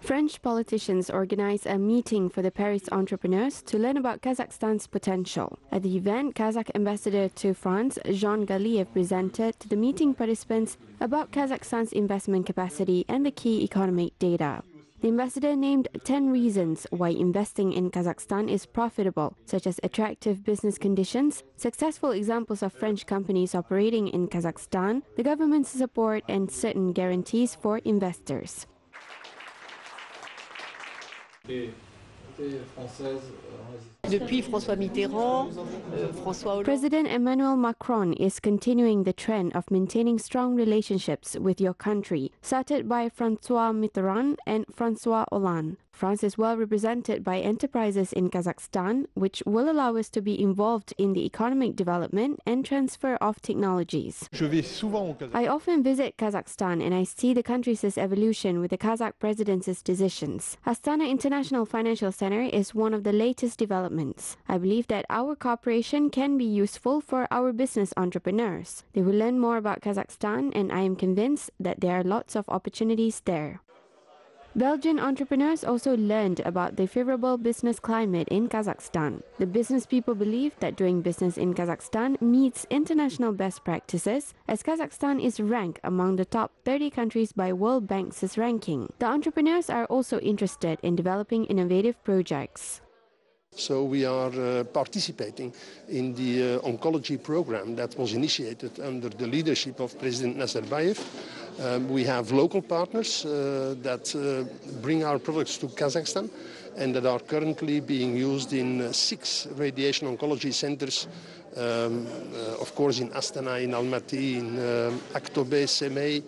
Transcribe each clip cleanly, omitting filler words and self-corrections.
French politicians organized a meeting for the Paris entrepreneurs to learn about Kazakhstan's potential. At the event, Kazakh ambassador to France, Jean Galiev, presented to the meeting participants about Kazakhstan's investment capacity and the key economic data. The ambassador named 10 reasons why investing in Kazakhstan is profitable, such as attractive business conditions, successful examples of French companies operating in Kazakhstan, the government's support, and certain guarantees for investors. President Emmanuel Macron is continuing the trend of maintaining strong relationships with your country, started by François Mitterrand and François Hollande. France is well represented by enterprises in Kazakhstan, which will allow us to be involved in the economic development and transfer of technologies. I often visit Kazakhstan and I see the country's evolution with the Kazakh president's decisions. Astana International Financial Center is one of the latest developments. I believe that our cooperation can be useful for our business entrepreneurs. They will learn more about Kazakhstan, and I am convinced that there are lots of opportunities there. Belgian entrepreneurs also learned about the favorable business climate in Kazakhstan. The business people believe that doing business in Kazakhstan meets international best practices, as Kazakhstan is ranked among the top 30 countries by World Bank's ranking. The entrepreneurs are also interested in developing innovative projects. So we are participating in the oncology program that was initiated under the leadership of President Nazarbayev. We have local partners that bring our products to Kazakhstan and that are currently being used in 6 radiation oncology centers, of course in Astana, in Almaty, in Aktobe, Semey,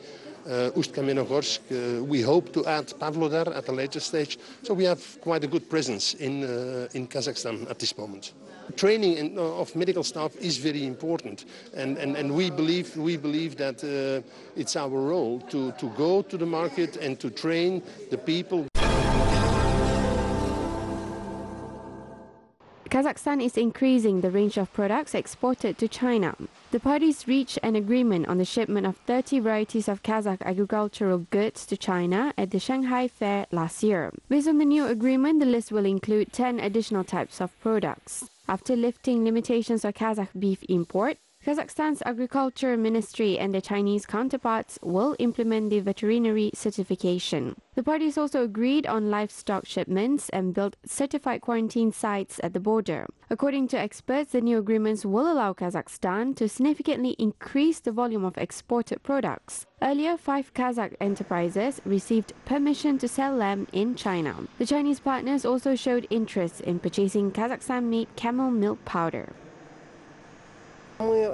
Ust-Kamenogorsk. We hope to add Pavlodar at a later stage. So we have quite a good presence in Kazakhstan at this moment. Training of medical staff is very important, and we believe that it's our role to go to the market and to train the people. Kazakhstan is increasing the range of products exported to China. The parties reached an agreement on the shipment of 30 varieties of Kazakh agricultural goods to China at the Shanghai Fair last year. Based on the new agreement, the list will include 10 additional types of products. After lifting limitations on Kazakh beef import, Kazakhstan's Agriculture Ministry and the Chinese counterparts will implement the veterinary certification. The parties also agreed on livestock shipments and built certified quarantine sites at the border. According to experts, the new agreements will allow Kazakhstan to significantly increase the volume of exported products. Earlier, 5 Kazakh enterprises received permission to sell lamb in China. The Chinese partners also showed interest in purchasing Kazakhstan-made camel milk powder. We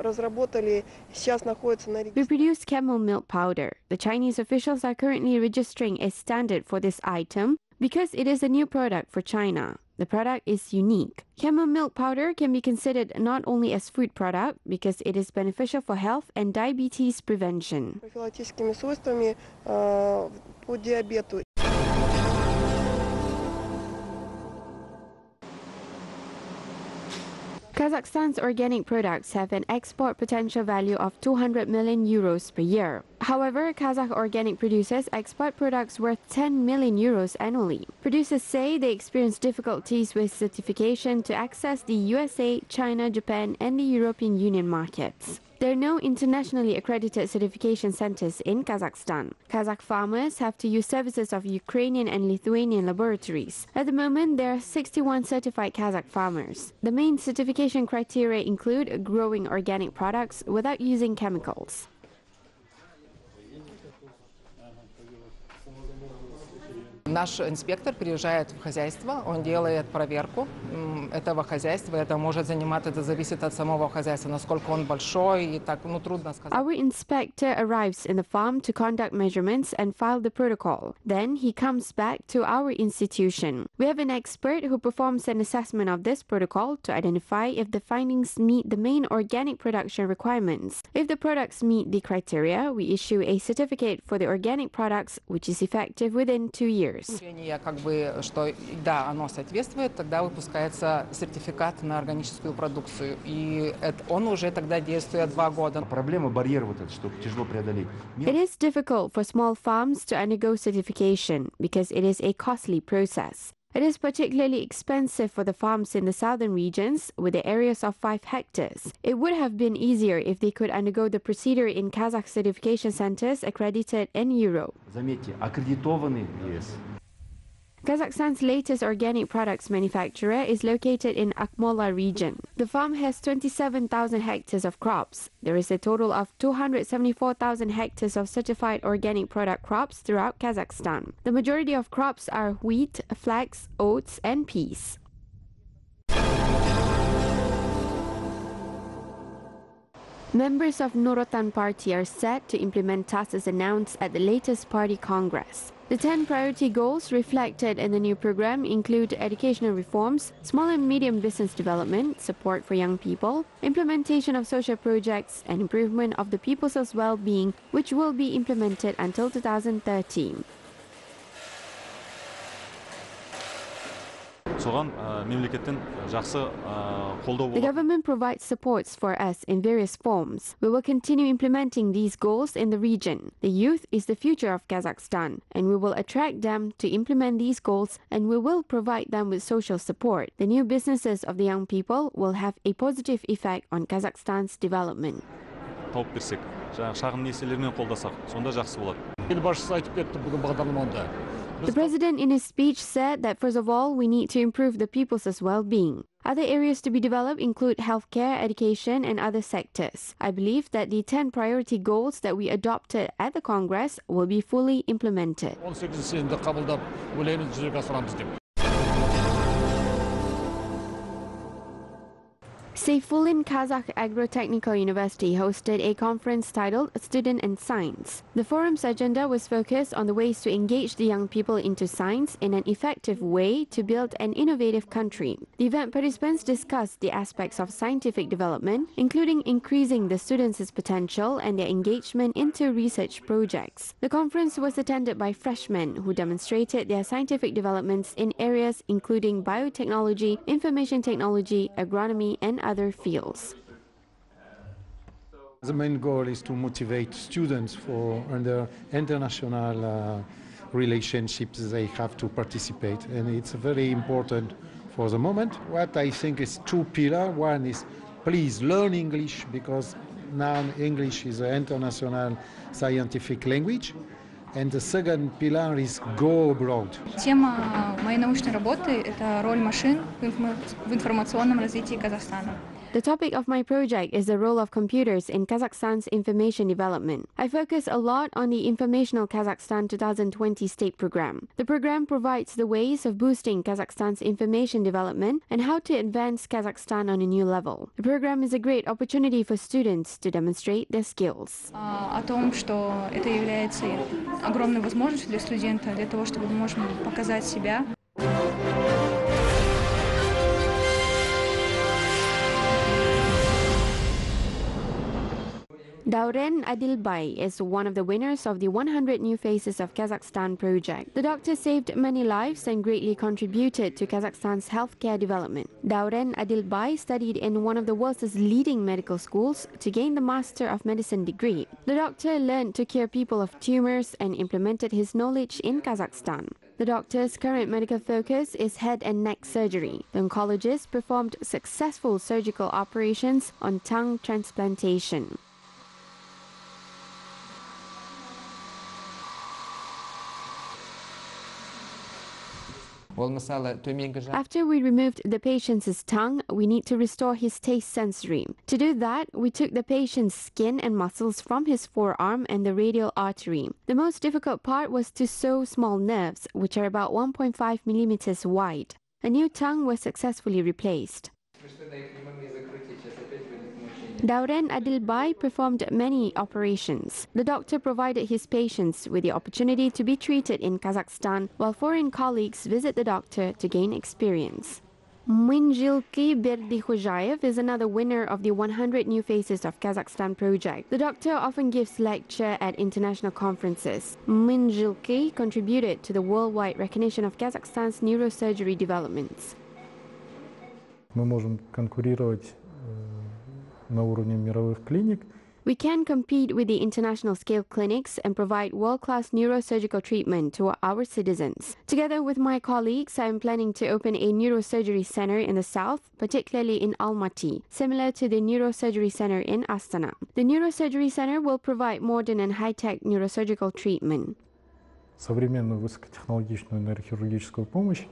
produce camel milk powder. The Chinese officials are currently registering a standard for this item because it is a new product for China. The product is unique. Camel milk powder can be considered not only as food product because it is beneficial for health and diabetes prevention. Kazakhstan's organic products have an export potential value of 200 million euros per year. However, Kazakh organic producers export products worth 10 million euros annually. Producers say they experience difficulties with certification to access the USA, China, Japan, and the European Union markets. There are no internationally accredited certification centers in Kazakhstan. Kazakh farmers have to use services of Ukrainian and Lithuanian laboratories. At the moment, there are 61 certified Kazakh farmers. The main certification criteria include growing organic products without using chemicals. Наш инспектор приезжает в хозяйство, он делает проверку этого хозяйства. Это может занимать, это зависит от самого хозяйства, насколько он большой, и так, трудно сказать. Our inspector arrives in the farm to conduct measurements and file the protocol. Then he comes back to our institution. We have an expert who performs an assessment of this protocol to identify if the findings meet the main organic production requirements. If the products meet the criteria, we issue a certificate for the organic products, which is effective within 2 years. years. Как бы, что да, оно соответствует, тогда выпускается сертификат на органическую продукцию, и он уже тогда действует 2 года. Проблема барьер вот этот, что тяжело преодолеть. It is difficult for small farms to undergo certification because it is a costly process. It is particularly expensive for the farms in the southern regions with the areas of 5 hectares. It would have been easier if they could undergo the procedure in Kazakh certification centers accredited in Europe. Заметьте, аккредитованный ЕС. Kazakhstan's latest organic products manufacturer is located in Akmola region. The farm has 27,000 hectares of crops. There is a total of 274,000 hectares of certified organic product crops throughout Kazakhstan. The majority of crops are wheat, flax, oats, and peas. Members of Otan party are set to implement tasks announced at the latest party congress. The 10 priority goals reflected in the new program include educational reforms, small and medium business development, support for young people, implementation of social projects, and improvement of the people's well-being, which will be implemented until 2013. The government provides supports for us in various forms. We will continue implementing these goals in the region. The youth is the future of Kazakhstan, and we will attract them to implement these goals, and we will provide them with social support. The new businesses of the young people will have a positive effect on Kazakhstan's development. The president in his speech said that first of all, we need to improve the people's well-being. Other areas to be developed include healthcare, education, and other sectors. I believe that the 10 priority goals that we adopted at the Congress will be fully implemented. Seyfulin Kazakh Agro-Technical University hosted a conference titled Student and Science. The forum's agenda was focused on the ways to engage the young people into science in an effective way to build an innovative country. The event participants discussed the aspects of scientific development, including increasing the students' potential and their engagement into research projects. The conference was attended by freshmen who demonstrated their scientific developments in areas including biotechnology, information technology, agronomy, and other fields. The main goal is to motivate students for under international relationships they have to participate, and it's very important for the moment. What I think is 2 pillars. One is please learn English, because now English is an international scientific language. And the second pillar is go abroad. Тема моей научной работы – это роль машин в информационном развитии Казахстана. The topic of my project is the role of computers in Kazakhstan's information development. I focus a lot on the Informational Kazakhstan 2020 state program. The program provides the ways of boosting Kazakhstan's information development and how to advance Kazakhstan on a new level. The program is a great opportunity for students to demonstrate their skills. О том, что это является огромной возможностью для студента, для того, чтобы мы можем показать себя. Dauren Adilbay is one of the winners of the 100 New Faces of Kazakhstan project. The doctor saved many lives and greatly contributed to Kazakhstan's healthcare development. Dauren Adilbay studied in one of the world's leading medical schools to gain the Master of Medicine degree. The doctor learned to cure people of tumors and implemented his knowledge in Kazakhstan. The doctor's current medical focus is head and neck surgery. The oncologist performed successful surgical operations on tongue transplantation. After we removed the patient's tongue, we need to restore his taste sensory. To do that, we took the patient's skin and muscles from his forearm and the radial artery. The most difficult part was to sew small nerves, which are about 1.5 millimeters wide. A new tongue was successfully replaced. Dauren Adilbay performed many operations. The doctor provided his patients with the opportunity to be treated in Kazakhstan, while foreign colleagues visit the doctor to gain experience. Mynzhylky Berdikhojayev is another winner of the 100 New Faces of Kazakhstan project. The doctor often gives lecture at international conferences. Mynzhylky contributed to the worldwide recognition of Kazakhstan's neurosurgery developments. Мы можем конкурировать на уровне мировых клиник. We can compete with the international scale clinics and provide world-class neurosurgical treatment to our citizens. Together with my colleagues, I am planning to open a neurosurgery center in the south, particularly in Almaty, similar to the neurosurgery center in Astana. The neurosurgery center will provide modern and high-tech neurosurgical treatment. Современную высокотехнологичную нейрохирургическую помощь.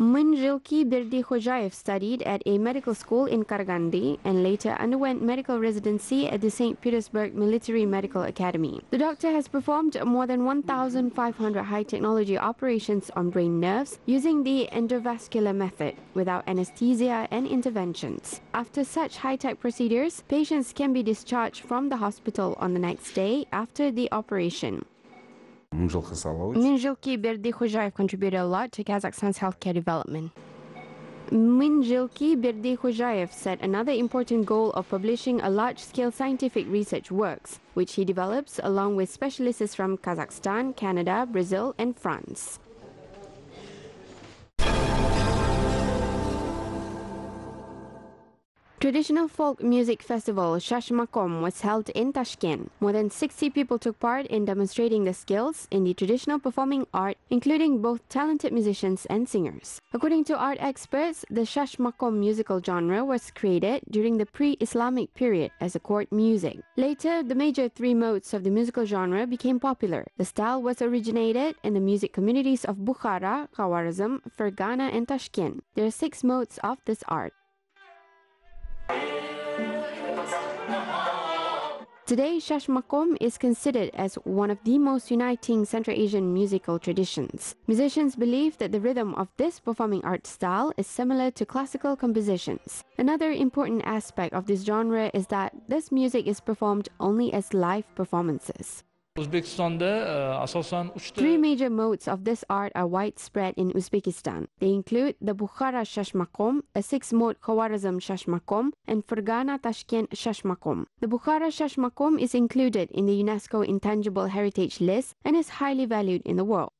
Mynzhylky Berdikhojayev studied at a medical school in Karaganda and later underwent medical residency at the St. Petersburg Military Medical Academy. The doctor has performed more than 1,500 high-technology operations on brain nerves using the endovascular method without anesthesia and interventions. After such high-tech procedures, patients can be discharged from the hospital on the next day after the operation. Mynzhylky Berdikhojayev contributed a lot to Kazakhstan's healthcare development. Mynzhylky Berdikhojayev set another important goal of publishing a large-scale scientific research works, which he develops along with specialists from Kazakhstan, Canada, Brazil, and France. Traditional folk music festival Shashmaqom was held in Tashkent. More than 60 people took part in demonstrating their skills in the traditional performing art, including both talented musicians and singers. According to art experts, the Shashmaqom musical genre was created during the pre-Islamic period as a court music. Later, the major three modes of the musical genre became popular. The style was originated in the music communities of Bukhara, Khawarazm, Fergana, and Tashkent. There are 6 modes of this art. Today, Shashmaqom is considered as one of the most uniting Central Asian musical traditions. Musicians believe that the rhythm of this performing art style is similar to classical compositions. Another important aspect of this genre is that this music is performed only as live performances. Three major modes of this art are widespread in Uzbekistan. They include the Bukhara Shashmaqom, a 6-mode Khawarazm Shashmaqom, and Fergana Tashkent Shashmaqom. The Bukhara Shashmaqom is included in the UNESCO Intangible Heritage List and is highly valued in the world.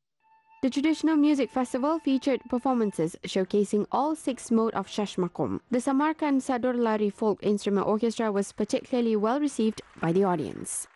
The traditional music festival featured performances showcasing all 6 modes of Shashmaqom. The Samarkand Sadorlari Folk Instrument Orchestra was particularly well received by the audience.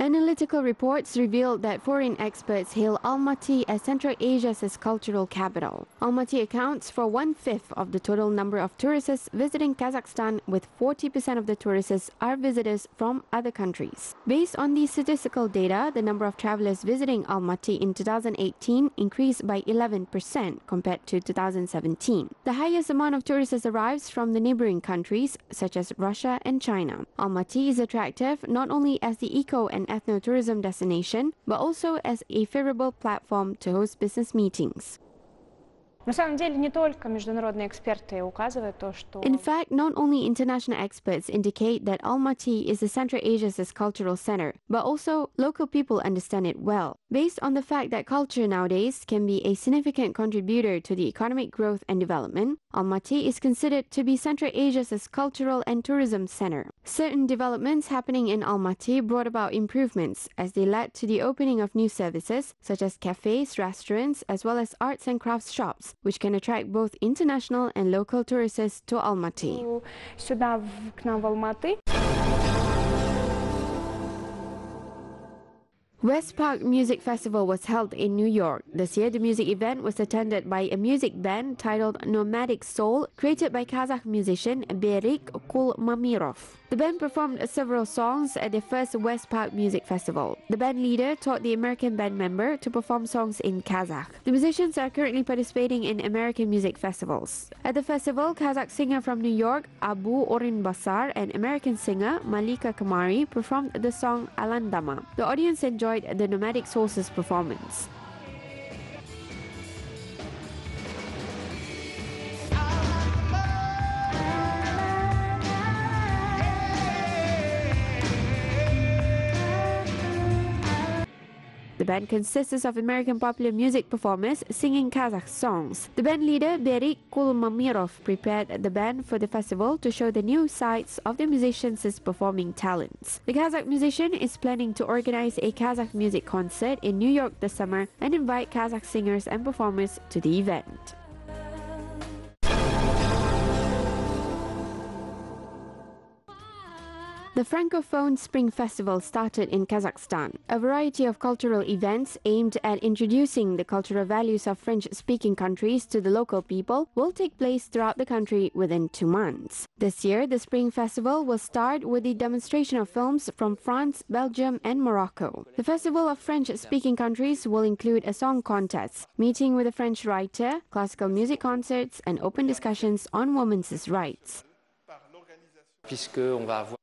Analytical reports revealed that foreign experts hail Almaty as Central Asia's cultural capital. Almaty accounts for 1/5 of the total number of tourists visiting Kazakhstan, with 40% of the tourists are visitors from other countries. Based on the statistical data, the number of travelers visiting Almaty in 2018 increased by 11% compared to 2017. The highest amount of tourists arrives from the neighboring countries, such as Russia and China. Almaty is attractive not only as the eco and ethno-tourism destination, but also as a favorable platform to host business meetings. На самом деле, не только международные эксперты указывают то, что... In fact, not only international experts indicate that Almaty is the Central Asia's cultural center, but also local people understand it well. Based on the fact that culture nowadays can be a significant contributor to the economic growth and development, Almaty is considered to be Central Asia's cultural and tourism center. Certain developments happening in Almaty brought about improvements as they led to the opening of new services such as cafes, restaurants, as well as arts and crafts shops, which can attract both international and local tourists to Almaty. Сюда, к нам в Алматы. West Park Music Festival was held in New York. This year, the music event was attended by a music band titled Nomadic Soul, created by Kazakh musician Berik Kulmamirov. The band performed several songs at the first West Park Music Festival. The band leader taught the American band member to perform songs in Kazakh. The musicians are currently participating in American music festivals. At the festival, Kazakh singer from New York, Abu Orin Basar, and American singer Malika Kamari performed the song Alandama. The audience enjoyed the Nomadic Soul's performance. The band consists of American popular music performers singing Kazakh songs. The band leader, Berdikhojayev, prepared the band for the festival to show the new sides of the musicians' performing talents. The Kazakh musician is planning to organize a Kazakh music concert in New York this summer and invite Kazakh singers and performers to the event. The Francophone Spring Festival started in Kazakhstan. A variety of cultural events aimed at introducing the cultural values of French-speaking countries to the local people will take place throughout the country within 2 months. This year, the Spring Festival will start with the demonstration of films from France, Belgium, and Morocco. The Festival of French-speaking countries will include a song contest, meeting with a French writer, classical music concerts, and open discussions on women's rights.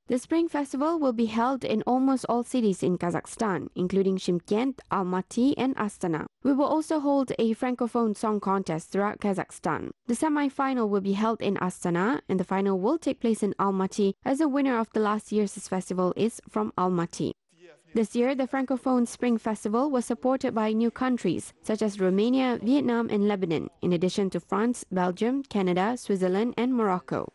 The Spring Festival will be held in almost all cities in Kazakhstan, including Tashkent, Almaty, and Astana. We will also hold a Francophone song contest throughout Kazakhstan. The semi-final will be held in Astana, and the final will take place in Almaty, as the winner of the last year's festival is from Almaty. This year, the Francophone Spring Festival was supported by new countries such as Romania, Vietnam, and Lebanon, in addition to France, Belgium, Canada, Switzerland, and Morocco.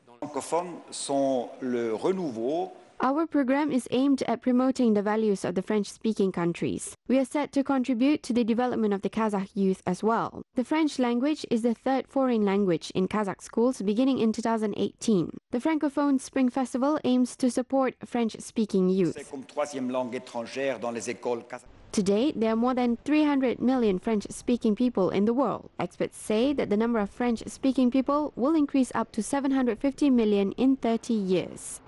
Our program is aimed at promoting the values of the French-speaking countries. We are set to contribute to the development of the Kazakh youth as well. The French language is the third foreign language in Kazakh schools beginning in 2018. The Francophone Spring Festival aims to support French-speaking youth. Today, there are more than 300 million French-speaking people in the world. Experts say that the number of French-speaking people will increase up to 750 million in 30 years.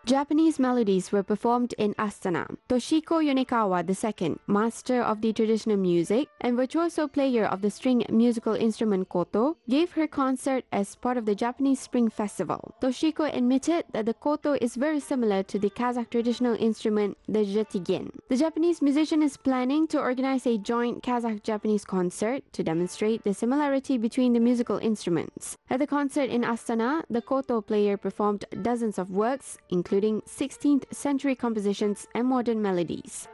Japanese melodies were performed in Astana. Toshiko Yonekawa II, master of the traditional music and virtuoso player of the string musical instrument koto, gave her concert as part of the Japanese Spring Festival. Toshiko admitted that the koto is very similar to the Kazakh traditional instrument, the zhetigen. The Japanese musician is planning to organize a joint Kazakh-Japanese concert to demonstrate the similarity between the musical instruments. At the concert in Astana, the koto player performed dozens of works, including 16th century compositions and modern melodies.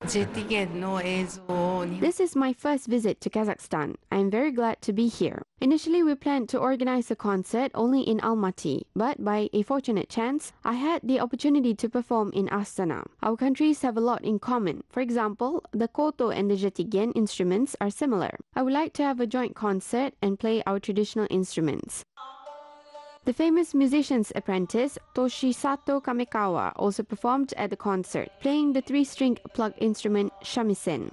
This is my first visit to Kazakhstan. I am very glad to be here. Initially, we planned to organize a concert only in Almaty, but by a fortunate chance, I had the opportunity to perform in Astana. Our countries have a lot in common. For example, the koto and the zhetigen instruments are similar. I would like to have a joint concert and play our traditional instruments. The famous musician's apprentice, Toshisato Kamekawa, also performed at the concert, playing the 3-string plucked instrument shamisen.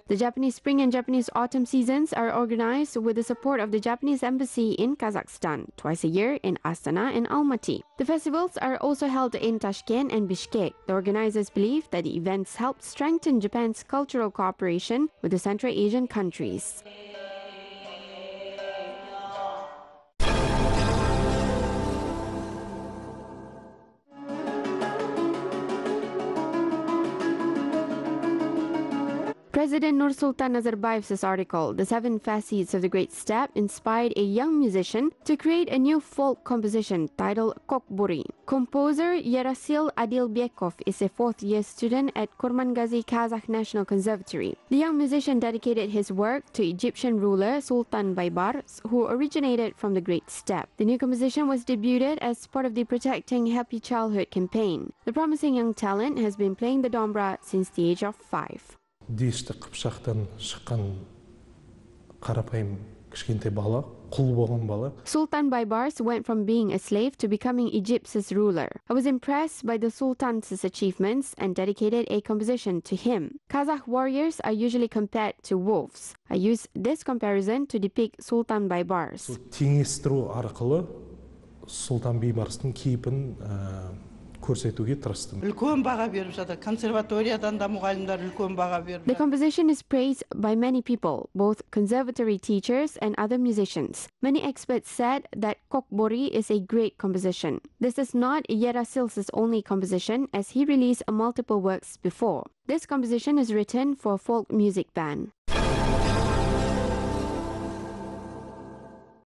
The Japanese spring and Japanese autumn seasons are organized with the support of the Japanese embassy in Kazakhstan, twice a year in Astana and Almaty. The festivals are also held in Tashkent and Bishkek. The organizers believe that the events help strengthen Japan's cultural cooperation with the Central Asian countries. President Nursultan Nazarbayev's article, The 7 Facets of the Great Steppe, inspired a young musician to create a new folk composition titled Bori. Composer Yerasil Adilbekov is a 4th-year student at Kurmangazi Kazakh National Conservatory. The young musician dedicated his work to Egyptian ruler Sultan Baybars, who originated from the Great Steppe. The new composition was debuted as part of the Protecting Happy Childhood campaign. The promising young talent has been playing the dombra since the age of 5. Дешті қыпшақтан шыққан қарапайым кішкентай бала, құл болған бала. Sultan Baybars went from being a slave to becoming Egypt's ruler. I was impressed by the Sultan's achievements and dedicated a composition to him. Kazakh warriors are usually compared to wolves. I use this comparison to depict Sultan Baybars. Теңестіру арқылы Сұлтан Бейбарыстың кейпін көрсетуге тырыстым. Үлкен баға беріп жатыр. Консерваториядан да мұғалімдер үлкен баға беріп The жатыр. composition is praised by many people, both conservatory teachers and other musicians. Many experts said that Kok Bori is a great composition. This is not Yerasil's only composition, as he released multiple works before. This composition is written for a folk music band.